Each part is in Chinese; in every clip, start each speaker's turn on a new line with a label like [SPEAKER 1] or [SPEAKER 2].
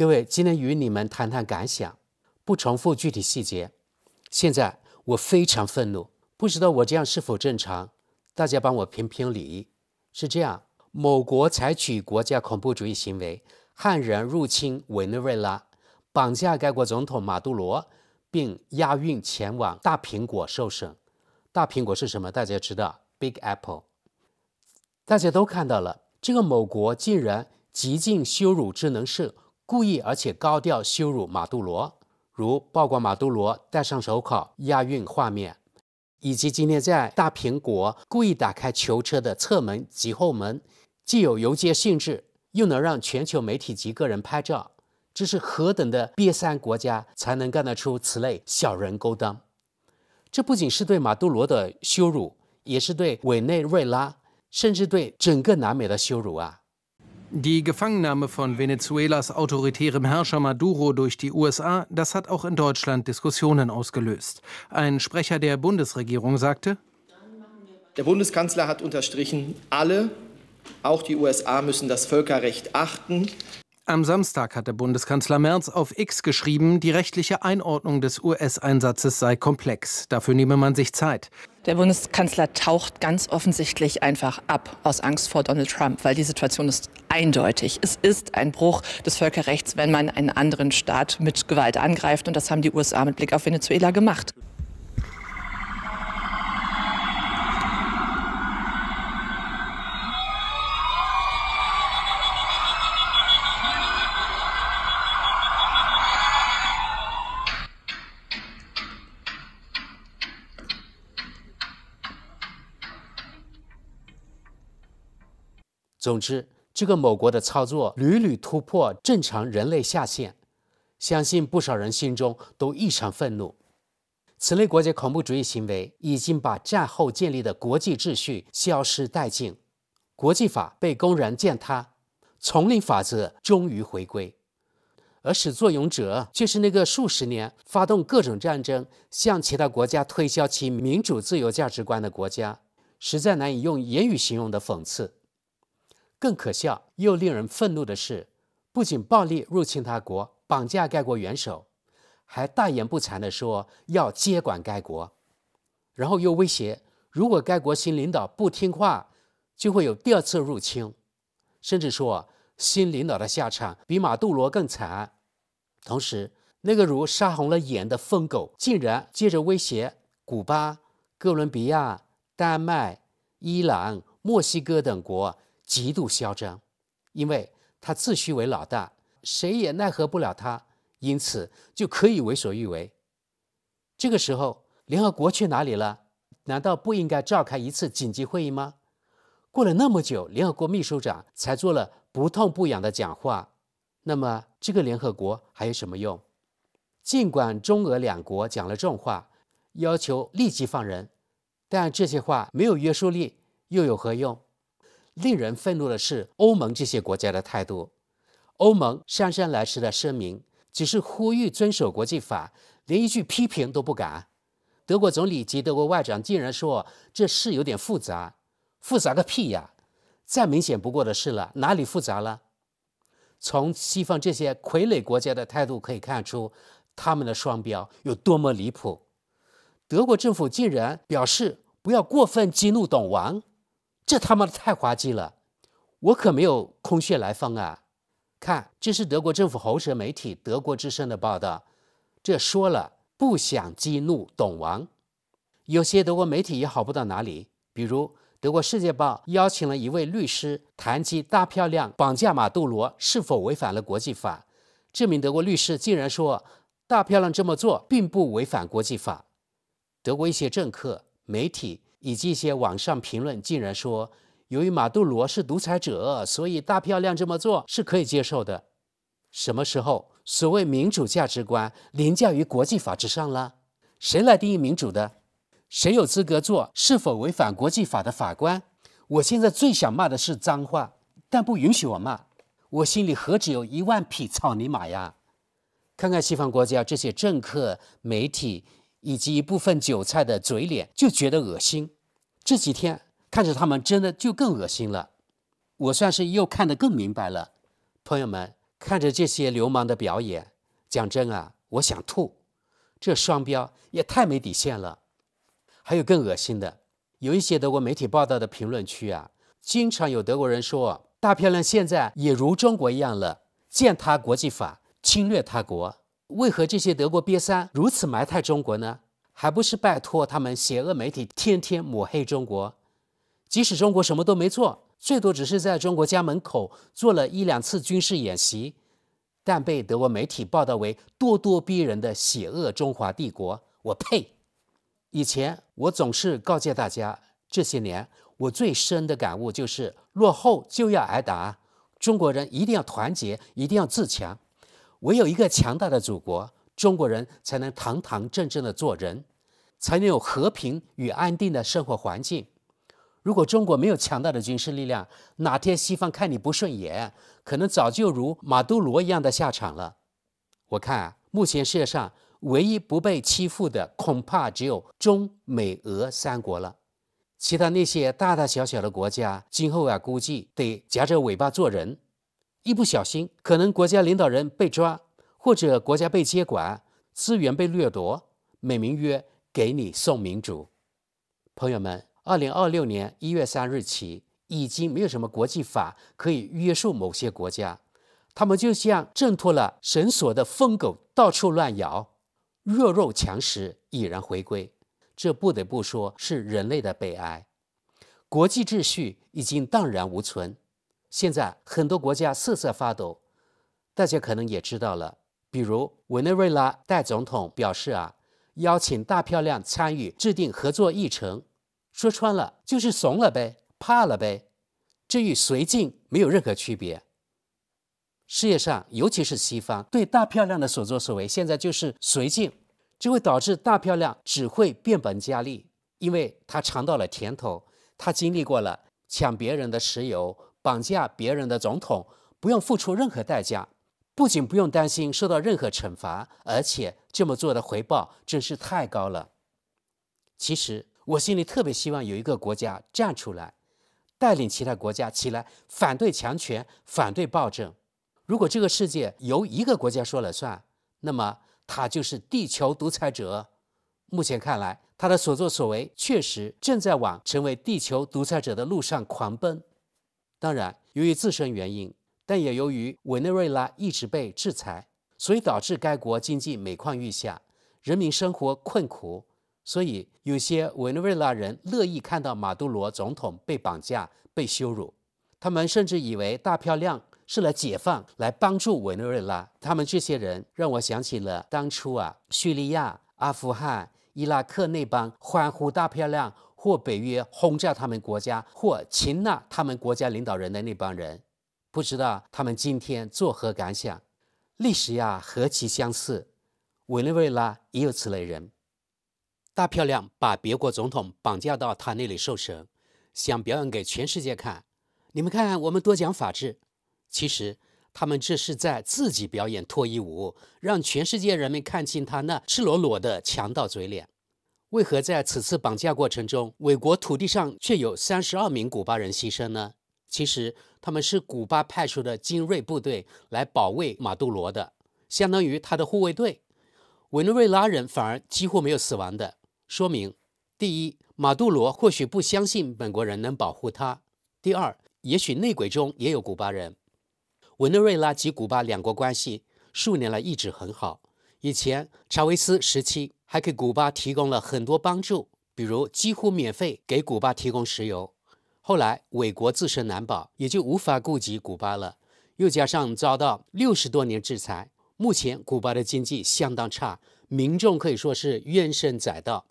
[SPEAKER 1] 各位，今天與你們談談感想，不重複具體細節。現在我非常憤怒，不知道我這樣是否正常？大家幫我評評理。是這樣，某國採取國家恐怖主義行為，悍然入侵委內瑞拉，綁架該國總統馬杜羅，並押運前往大蘋果受審。大蘋果是什麼？大家知道 ，Big Apple。大家都看到了，這個某國竟然極盡羞辱之能事，故意而且高調羞辱馬杜羅，如曝光馬杜羅戴上手銬押運畫面，以及今天在大蘋果故意打開囚車的側門及後門，既有遊街性質，又能讓全球媒體及個人拍照，這是何等的癟三國家才能幹得出此類小人勾當？這不僅是對馬杜羅的羞辱，也是對委內瑞拉，甚至對整個南美的羞辱啊！
[SPEAKER 2] Die Gefangennahme von Venezuelas autoritärem Herrscher Maduro durch die USA, das hat auch in Deutschland Diskussionen ausgelöst. Ein Sprecher der Bundesregierung sagte:
[SPEAKER 3] Der Bundeskanzler hat unterstrichen, alle, auch die USA, müssen das Völkerrecht achten.
[SPEAKER 2] Am Samstag hatte Bundeskanzler Merz auf X geschrieben, die rechtliche Einordnung des US-Einsatzes sei komplex. Dafür nehme man sich Zeit.
[SPEAKER 4] Der Bundeskanzler taucht ganz offensichtlich einfach ab aus Angst vor Donald Trump, weil die Situation ist eindeutig. Es ist ein Bruch des Völkerrechts, wenn man einen anderen Staat mit Gewalt angreift. Und das haben die USA mit Blick auf Venezuela gemacht.
[SPEAKER 1] 總之，這個某國的操作屢屢突破正常人類下限，相信不少人心中都異常憤怒。此類國際恐怖主義行為已經把戰後建立的國際秩序消失殆盡，國際法被公然踐踏，叢林法則終於回歸，而始作俑者卻是那個數十年發動各種戰爭，向其他國家推銷其民主自由價值觀的國家，實在難以用言語形容的諷刺。更可笑又令人憤怒的是，不僅暴力入侵他國，綁架該國元首，還大言不慚地說要接管該國，然後又威脅，如果該國新領導不聽話，就會有第二次入侵，甚至說新領導的下場比馬杜羅更慘。同時，那個如殺紅了眼的瘋狗，竟然接着威脅古巴、哥倫比亞、丹麥、伊朗、墨西哥等國極度囂張，因為他自詡為老大，誰也奈何不了他，因此就可以為所欲為。這個時候，聯合國去哪裡了？難道不應該召開一次緊急會議嗎？過了那麼久，聯合國秘書長才做了不痛不癢的講話，那麼這個聯合國還有什麼用？儘管中俄兩國講了重話，要求立即放人，但這些話沒有約束力，又有何用？令人憤怒的是歐盟這些國家的態度。歐盟姍姍來遲的聲明只是呼籲遵守國際法，連一句批評都不敢。德國總理及德國外長竟然說這事有點複雜，複雜個屁呀！再明顯不過的事了，哪裡複雜了？從西方這些傀儡國家的態度可以看出，他們的雙標有多麼離譜。德國政府竟然表示不要過分激怒懂王。這他媽的太滑稽了！我可沒有空穴來風啊！看，這是德國政府喉舌媒體德國之聲的報道，這說了不想激怒懂王。有些德國媒體也好不到哪裡，比如德國《世界報》邀請了一位律師談及大漂亮綁架馬杜羅是否違反了國際法，這名德國律師竟然說大漂亮這麼做並不違反國際法。德國一些政客、媒體以及一些網上評論竟然說，由於馬杜羅是獨裁者，所以大漂亮這麼做是可以接受的。什麼時候所謂民主價值觀凌駕於國際法之上了？誰來定義民主的？誰有資格做是否違反國際法的法官？我現在最想罵的是髒話，但不允許我罵。我心裡何止有10000匹草泥馬呀！看看西方國家這些政客、媒體以及一部分韭菜的嘴臉，就覺得惡心。這幾天看着他們，真的就更惡心了。我算是又看得更明白了。朋友們，看着這些流氓的表演，講真啊，我想吐。這雙標也太沒底線了。還有更惡心的，有一些德國媒體報道的評論區啊，經常有德國人說，大漂亮現在也如中國一樣了，踐踏國際法，侵略他國。為何這些德國癟三如此埋汰中國呢？還不是拜託他們邪惡媒體天天抹黑中國？即使中國什麼都沒做，最多只是在中國家門口做了1-2次軍事演習，但被德國媒體報道為咄咄逼人的邪惡中華帝國，我呸！以前我總是告誡大家，這些年我最深的感悟就是落後就要挨打，中國人一定要團結，一定要自強。唯有一個強大的祖國，中國人才能堂堂正正的做人，才能有和平與安定的生活環境。如果中國沒有強大的軍事力量，哪天西方看你不順眼，可能早就如馬杜羅一樣的下場了。我看啊，目前世界上唯一不被欺負的，恐怕只有中美俄3國了。其他那些大大小小的國家，今後啊估計得夾着尾巴做人。一不小心，可能國家領導人被抓，或者國家被接管，資源被掠奪，美名曰給你送民主。朋友們，2026年1月3日起，已經沒有什麼國際法可以約束某些國家，他們就像掙脫了繩索的瘋狗，到處亂咬，弱肉強食，已然回歸。這不得不說是人類的悲哀。國際秩序已經蕩然無存。現在很多國家瑟瑟發抖，大家可能也知道了，比如委內瑞拉代總統表示邀請大漂亮參與制定合作議程，說穿了就是慫了唄，怕了唄，這與綏靖沒有任何區別。世界上尤其是西方對大漂亮的所作所為，現在就是綏靖，這會導致大漂亮只會變本加厲，因為他嘗到了甜頭，他經歷過了搶別人的石油，綁架別人的總統，不用付出任何代價，不僅不用擔心受到任何懲罰，而且這麼做的回報真是太高了。其實我心裡特別希望有一個國家站出來，帶領其他國家起來反對強權，反對暴政。如果這個世界由一個國家說了算，那麼他就是地球獨裁者。目前看來，他的所作所為確實正在往成為地球獨裁者的路上狂奔。當然，由於自身原因，但也由於委內瑞拉一直被制裁，所以導致該國經濟每況愈下，人民生活困苦。所以有些委內瑞拉人樂意看到馬杜羅總統被綁架、被羞辱。他們甚至以為大漂亮是來解放、來幫助委內瑞拉。他們這些人讓我想起了當初敘利亞、阿富汗、伊拉克那幫歡呼大漂亮，或北約轟炸他們國家，或擒拿他們國家領導人的那幫人，不知道他們今天作何感想？歷史何其相似，委內瑞拉也有此類人。大漂亮把別國總統綁架到他那裡受審，想表演給全世界看，你們看我們多講法治。其實他們這是在自己表演脫衣舞，讓全世界人民看清他那赤裸裸的強盜嘴臉。為何在此次綁架過程中，委國土地上卻有32名古巴人犧牲呢？其實他們是古巴派出的精銳部隊來保衛馬杜羅的，相當於他的護衛隊。委內瑞拉人反而幾乎沒有死亡的，說明第一，馬杜羅或許不相信本國人能保護他；第二，也許內鬼中也有古巴人。委內瑞拉及古巴兩國關係數年來一直很好，以前查韋斯時期還給古巴提供了很多幫助，比如幾乎免費給古巴提供石油。後來委國自身難保，也就無法顧及古巴了，又加上遭到60多年制裁，目前古巴的經濟相當差，民眾可以說是怨聲載道。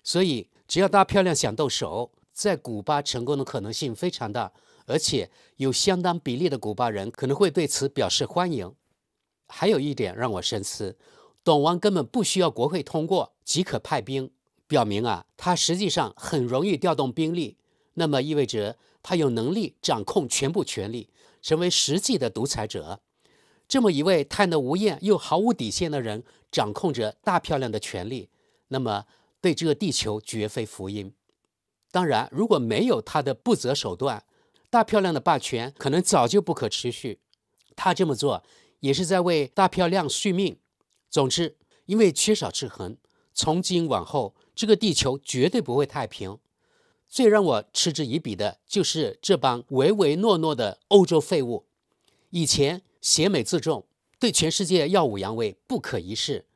[SPEAKER 1] 所以只要大漂亮想動手，在古巴成功的可能性非常大，而且有相當比例的古巴人可能會對此表示歡迎。還有一點讓我深思，董王根本不需要國會通過即可派兵，表明他實際上很容易調動兵力，那麼意味着他有能力掌控全部權力，成為實際的獨裁者。這麼一位貪得無厭又毫無底線的人掌控着大漂亮的權力，那麼對這個地球絕非福音。當然，如果沒有他的不擇手段，大漂亮的霸權可能早就不可持續。他這麼做也是在為大漂亮續命。總之，因為缺少制衡，從今往後，這個地球絕對不會太平。最讓我嗤之以鼻的就是這幫唯唯諾諾的歐洲廢物。以前協美自重，對全世界耀武揚威，不可一世，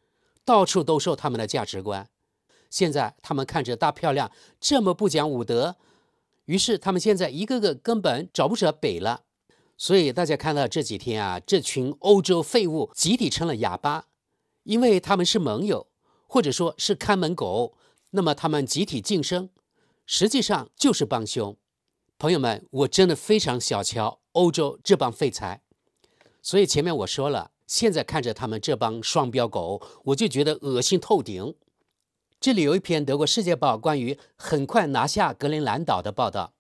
[SPEAKER 1] 到處都受他們的價值觀。現在他們看着大漂亮這麼不講武德，於是他們現在一個個根本找不着北了。所以大家看到這幾天啊，這群歐洲廢物集體成了啞巴，因為他們是盟友，或者說是看門狗，那麼他們集體噤聲，實際上就是幫兇。朋友們，我真的非常小瞧歐洲這幫廢材。所以前面我說了，現在看着他們這幫雙標狗，我就覺得惡心透頂。這裡有一篇德國《世界報》關於很快拿下格陵蘭島的報道。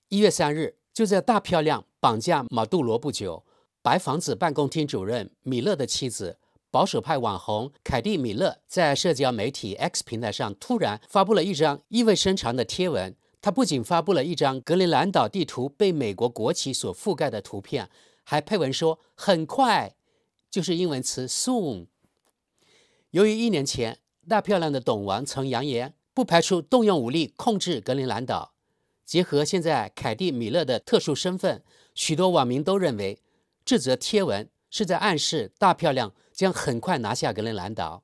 [SPEAKER 1] 1月3日，就在大漂亮綁架馬杜羅不久，白房子辦公廳主任米勒的妻子，保守派網紅凱蒂·米勒在社交媒體 X 平台上突然發布了一張意味深長的貼文。他不僅發布了一張格陵蘭島地圖被美國國旗所覆蓋的圖片，還配文說“很快”，就是英文詞 “soon”。由於1年前大漂亮的董王曾揚言不排除動用武力控制格陵蘭島，結合現在凱蒂·米勒的特殊身份，許多網民都認為這則貼文是在暗示大漂亮將很快拿下格陵蘭島。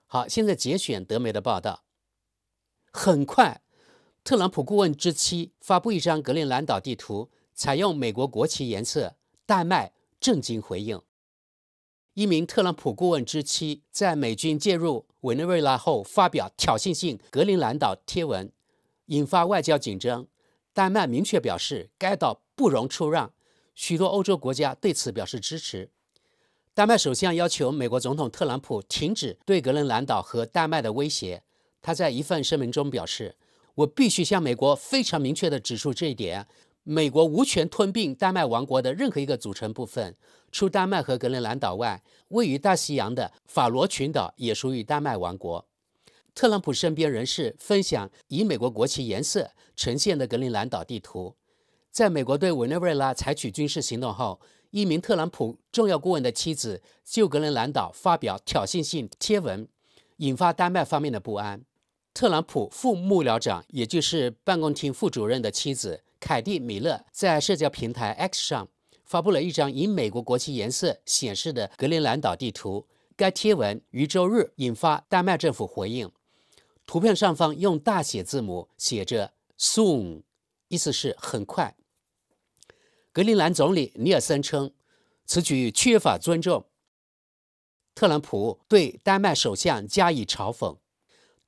[SPEAKER 1] 好，現在節選德媒的報道。很快，特朗普顧問之妻發布一張格陵蘭島地圖，採用美國國旗顏色。丹麥震驚回應。一名特朗普顧問之妻在美軍介入委內瑞拉後發表挑釁性格陵蘭島貼文，引發外交緊張。丹麥明確表示該島不容出讓，許多歐洲國家對此表示支持。丹麥首相要求美國總統特朗普停止對格陵蘭島和丹麥的威脅。他在一份聲明中表示：“我必須向美國非常明確地指出這一點。美國無權吞併丹麥王國的任何一個組成部分，除丹麥和格陵蘭島外，位於大西洋的法羅群島也屬於丹麥王國。”特朗普身邊人士分享以美國國旗顏色呈現的格陵蘭島地圖。在美國對委內瑞拉採取軍事行動後，一名特朗普重要顧問的妻子就格陵蘭島發表挑釁性貼文，引發丹麥方面的不安。特朗普副幕僚長，也就是辦公廳副主任的妻子凱蒂·米勒在社交平台 X 上發布了一張以美國國旗顏色顯示的格陵蘭島地圖。該貼文於周日引發丹麥政府回應。圖片上方用大寫字母寫着 “soon”， 意思是很快。格陵蘭總理尼爾森稱，此舉缺乏尊重。特朗普對丹麥首相加以嘲諷。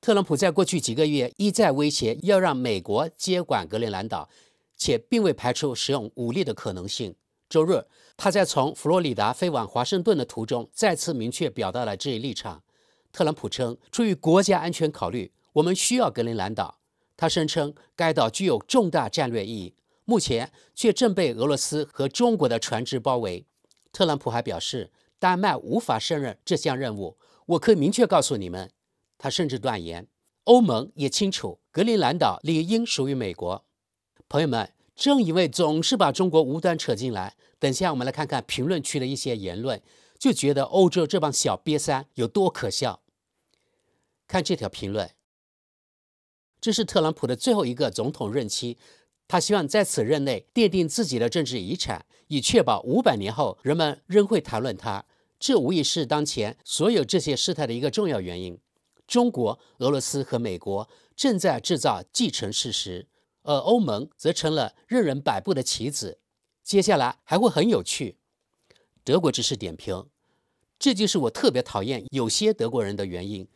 [SPEAKER 1] 特朗普在過去幾個月一再威脅要讓美國接管格陵蘭島，且並未排除使用武力的可能性。周日，他在從佛羅里達飛往華盛頓的途中再次明確表達了這一立場。特朗普稱，出於國家安全考慮，我們需要格陵蘭島。他聲稱該島具有重大戰略意義，目前卻正被俄羅斯和中國的船只包圍。特朗普還表示，丹麥無法勝任這項任務。我可以明確告訴你們。他甚至斷言，歐盟也清楚格陵蘭島理應屬於美國。朋友們，正因為總是把中國無端扯進來，等下我們來看看評論區的一些言論，就覺得歐洲這幫小癟三有多可笑。看這條評論，這是特朗普的最後一個總統任期，他希望在此任內奠定自己的政治遺產，以確保500年後人們仍會談論他。這無疑是當前所有這些事態的一個重要原因。中國、俄羅斯和美國正在制造既成事實，而歐盟則成了任人擺布的棋子。接下來還會很有趣。德國只是點評，這就是我特別討厭有些德國人的原因。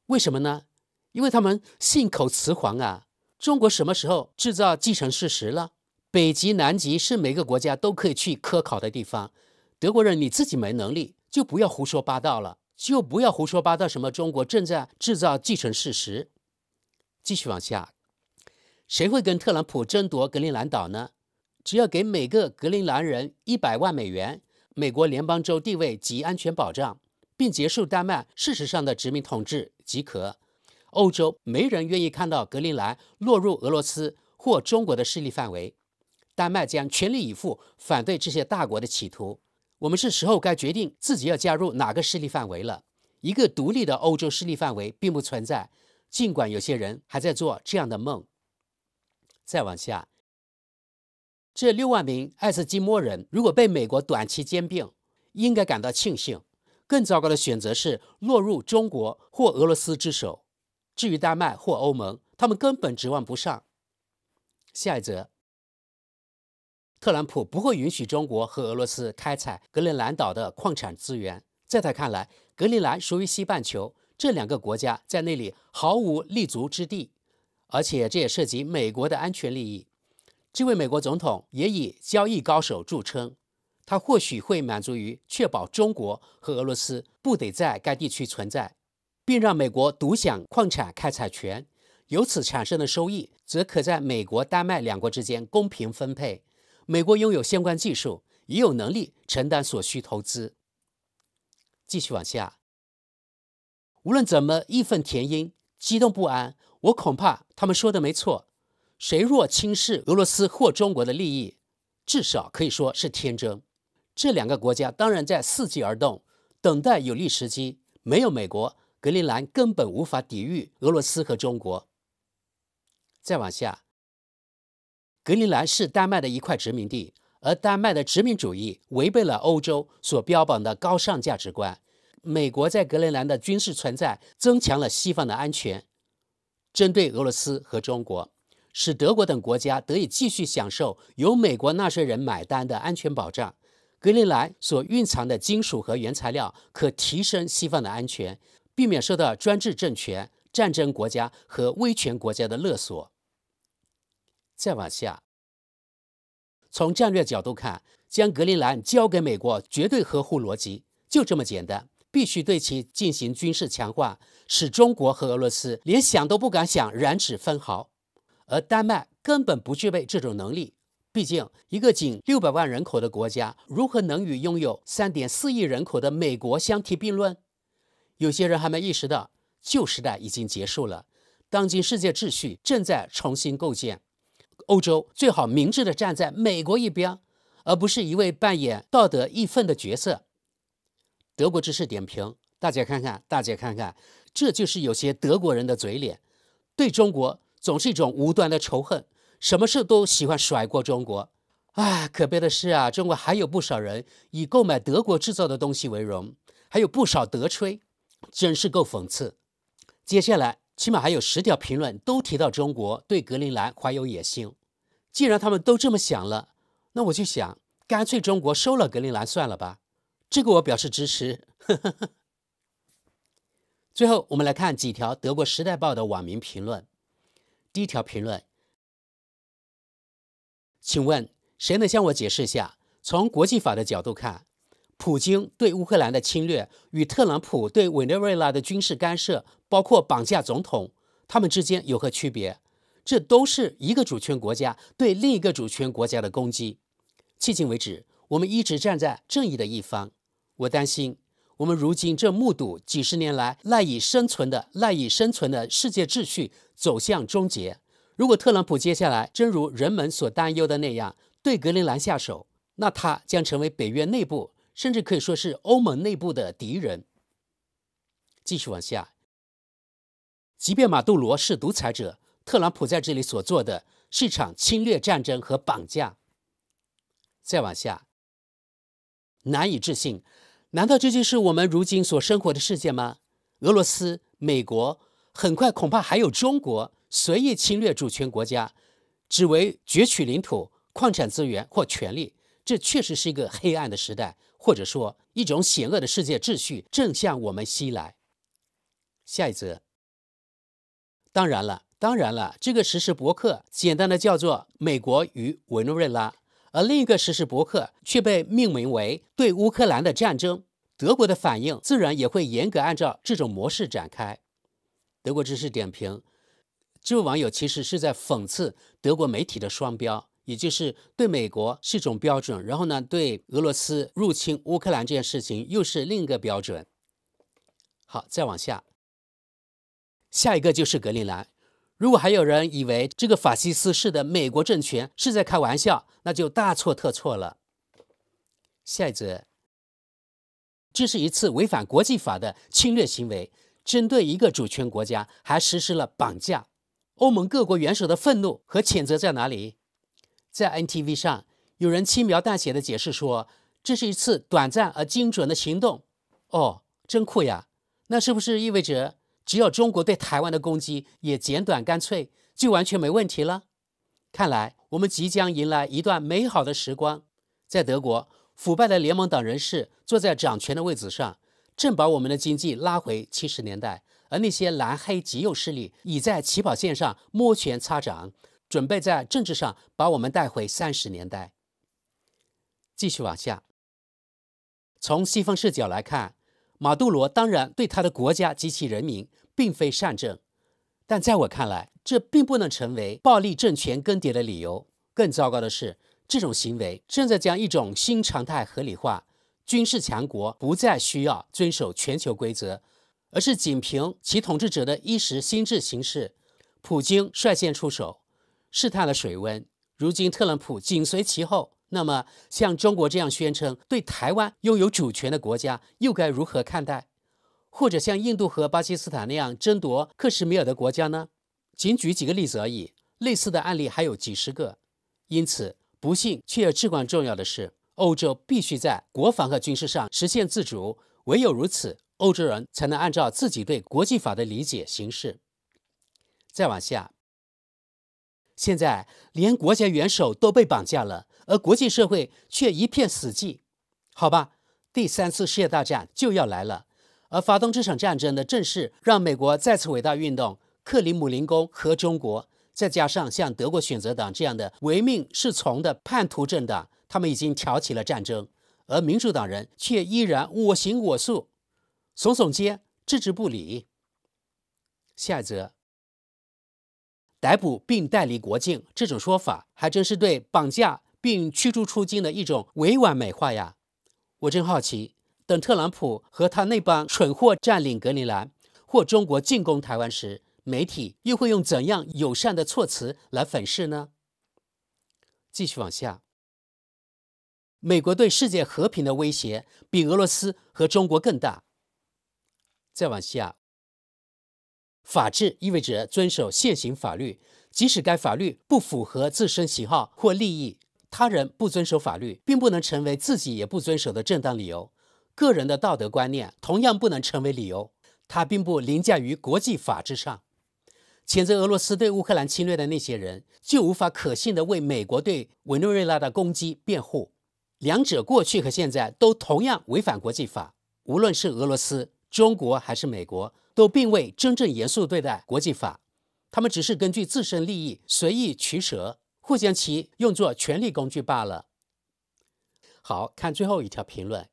[SPEAKER 1] 為什麼呢？因為他們信口雌黃啊！中國什麼時候制造既成事實了？北極、南極是每個國家都可以去科考的地方。德國人你自己沒能力，就不要胡說八道了。就不要胡說八道什麼中國正在制造既成事實。繼續往下，誰會跟特朗普爭奪格陵蘭島呢？只要給每個格陵蘭人100萬美元，美國聯邦州地位及安全保障，並結束丹麥事實上的殖民統治即可。歐洲沒人願意看到格陵蘭落入俄羅斯或中國的勢力範圍。丹麥將全力以赴反對這些大國的企圖。我們是時候該決定自己要加入哪個勢力範圍了。一個獨立的歐洲勢力範圍並不存在，儘管有些人還在做這樣的夢。再往下，這6萬名愛斯基摩人如果被美國短期兼併，應該感到慶幸。更糟糕的選擇是落入中國或俄羅斯之手。至於丹麥或歐盟，他們根本指望不上。下一則，特朗普不會允許中國和俄羅斯開採格陵蘭島的礦產資源。在他看來，格陵蘭屬於西半球，這2個國家在那裡毫無立足之地，而且這也涉及美國的安全利益。這位美國總統也以交易高手著稱，他或許會滿足於確保中國和俄羅斯不得在該地區存在，並讓美國獨享礦產開採權，由此產生的收益則可在美國、丹麥2國之間公平分配。美國擁有相關技術，也有能力承擔所需投資。繼續往下，無論怎麼義憤填膺、激動不安，我恐怕他們說的沒錯。誰若輕視俄羅斯或中國的利益，至少可以說是天真。這2個國家當然在伺機而動，等待有利時機。沒有美國，格陵蘭根本無法抵禦俄羅斯和中國。再往下，格陵蘭是丹麥的一塊殖民地，而丹麥的殖民主義違背了歐洲所標榜的高尚價值觀。美國在格陵蘭的軍事存在增強了西方的安全，針對俄羅斯和中國，使德國等國家得以繼續享受由美國納稅人買單的安全保障。格陵蘭所蘊藏的金屬和原材料可提升西方的安全，避免受到專制政權、戰爭國家和威權國家的勒索。再往下，從戰略角度看，將格陵蘭交給美國絕對合乎邏輯，就這麼簡單。必須對其進行軍事強化，使中國和俄羅斯連想都不敢想染指分毫。而丹麥根本不具備這種能力，畢竟一個僅600萬人口的國家，如何能與擁有3.4億人口的美國相提並論？有些人還沒意識到，舊時代已經結束了，當今世界秩序正在重新構建。歐洲最好明智地站在美國一邊，而不是一味扮演道德義憤的角色。德國之士點評，大家看看，這就是有些德國人的嘴臉，對中國總是一種無端的仇恨，什麼事都喜歡甩過中國。可悲的是啊，中國還有不少人以購買德國制造的東西為榮，還有不少德吹，真是夠諷刺。接下來起碼還有10條評論都提到中國對格陵蘭懷有野心。既然他們都這麼想了，那我就想，乾脆中國收了格陵蘭算了吧。這個我表示支持。最後，我們來看幾條德國《時代報》的網民評論。第一條評論：請問誰能向我解釋一下，從國際法的角度看，普京對烏克蘭的侵略與特朗普對委內瑞拉的軍事干涉，包括綁架總統，他們之間有何區別？這都是一個主權國家對另一個主權國家的攻擊。迄今為止，我們一直站在正義的一方。我擔心，我們如今正目睹幾十年來賴以生存的世界秩序走向終結。如果特朗普接下來真如人們所擔憂的那樣對格陵蘭下手，那他將成為北約內部，甚至可以說是歐盟內部的敵人。繼續往下，即便馬杜羅是獨裁者，特朗普在這裡所做的是一場侵略戰爭和綁架。再往下，難以置信，難道這就是我們如今所生活的世界嗎？俄羅斯、美國，很快恐怕還有中國，隨意侵略主權國家，只為攫取領土、礦產資源或權力。這確實是一個黑暗的時代，或者說一種險惡的世界秩序正向我們襲來。下一則。當然了，這個時事博客簡單的叫做《美國與委內瑞拉》。而另一個時事博客卻被命名為“對烏克蘭的戰爭”，德國的反應自然也會嚴格按照這種模式展開。德國知識點評，這位網友其實是在諷刺德國媒體的雙標，也就是對美國是一種標準，然後呢，對俄羅斯入侵烏克蘭這件事情又是另一個標準。好，再往下，下一個就是格陵蘭。如果還有人以為這個法西斯式的美國政權是在開玩笑，那就大錯特錯了。下一則，這是一次違反國際法的侵略行為，針對一個主權國家還實施了綁架。歐盟各國元首的憤怒和譴責在哪裡？在 NTV 上，有人輕描淡寫的解釋說，這是一次短暫而精準的行動。哦，真酷呀！那是不是意味着只要中國對台灣的攻擊也簡短乾脆，就完全沒問題了？看來我們即將迎來一段美好的時光。在德國，腐敗的聯盟黨人士坐在掌權的位置上，正把我們的經濟拉回70年代，而那些藍黑極右勢力已在起跑線上摩拳擦掌，準備在政治上把我們帶回30年代。繼續往下，從西方視角來看，馬杜羅當然對他的國家及其人民並非善政，但在我看來，這並不能成為暴力政權更迭的理由。更糟糕的是，這種行為正在將一種新常態合理化，軍事強國不再需要遵守全球規則，而是僅憑其統治者的一時心智行事。普京率先出手，試探了水溫，如今特朗普緊隨其後。那麼，像中國這樣宣稱對台灣擁有主權的國家，又該如何看待？或者像印度和巴基斯坦那樣爭奪克什米爾的國家呢？僅舉幾個例子而已，類似的案例還有幾十個。因此，不幸卻又至關重要的是，歐洲必須在國防和軍事上實現自主，唯有如此，歐洲人才能按照自己對國際法的理解行事。再往下，現在連國家元首都被綁架了，而國際社會卻一片死寂。好吧，第3次世界大戰就要來了，而發動這場戰爭的正是讓美國再次偉大運動、克里姆林宮和中國，再加上像德國選擇黨這樣的唯命是從的叛徒政黨，他們已經挑起了戰爭，而民主黨人卻依然我行我素，聳聳肩，置之不理。下一則，逮捕並帶離國境這種說法，還真是對綁架並驅逐出境的一種委婉美化呀！我真好奇，等特朗普和他那幫蠢貨佔領格陵蘭，或中國進攻台灣時，媒體又會用怎樣友善的措辭來粉飾呢？繼續往下，美國對世界和平的威脅比俄羅斯和中國更大。再往下，法治意味着遵守現行法律，即使該法律不符合自身喜好或利益。他人不遵守法律，並不能成為自己也不遵守的正當理由。個人的道德觀念同樣不能成為理由，它並不凌駕於國際法之上。譴責俄羅斯對烏克蘭侵略的那些人，就無法可信地為美國對委內瑞拉的攻擊辯護。兩者過去和現在都同樣違反國際法。無論是俄羅斯、中國還是美國，都並未真正嚴肅對待國際法，他們只是根據自身利益隨意取捨，或將其用作權力工具罷了。好，看最後一條評論。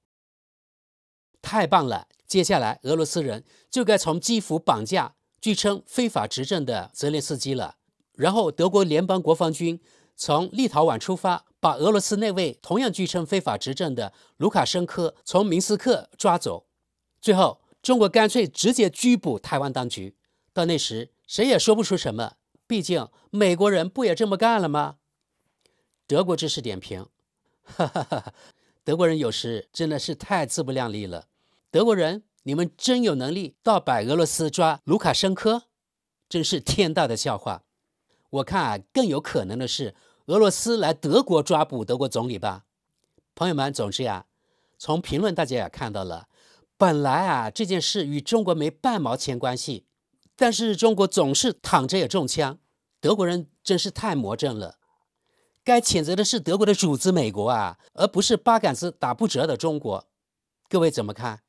[SPEAKER 1] 太棒了！接下來俄羅斯人就該從基輔綁架據稱非法執政的澤連斯基了，然後德國聯邦國防軍從立陶宛出發，把俄羅斯那位同樣據稱非法執政的盧卡申科從明斯克抓走，最後中國乾脆直接拘捕台灣當局。到那時誰也說不出什麼，畢竟美國人不也這麼幹了嗎？德國知識點評，哈哈哈，德國人有時真的是太自不量力了。德國人，你們真有能力到白俄羅斯抓盧卡申科？真是天大的笑話。我看更有可能的是俄羅斯來德國抓捕德國總理吧。朋友們，總之從評論大家也看到了，本來這件事與中國沒半毛錢關係，但是中國總是躺着也中槍。德國人真是太魔怔了。該譴責的是德國的主子美國而不是八竿子打不着的中國。各位怎麼看？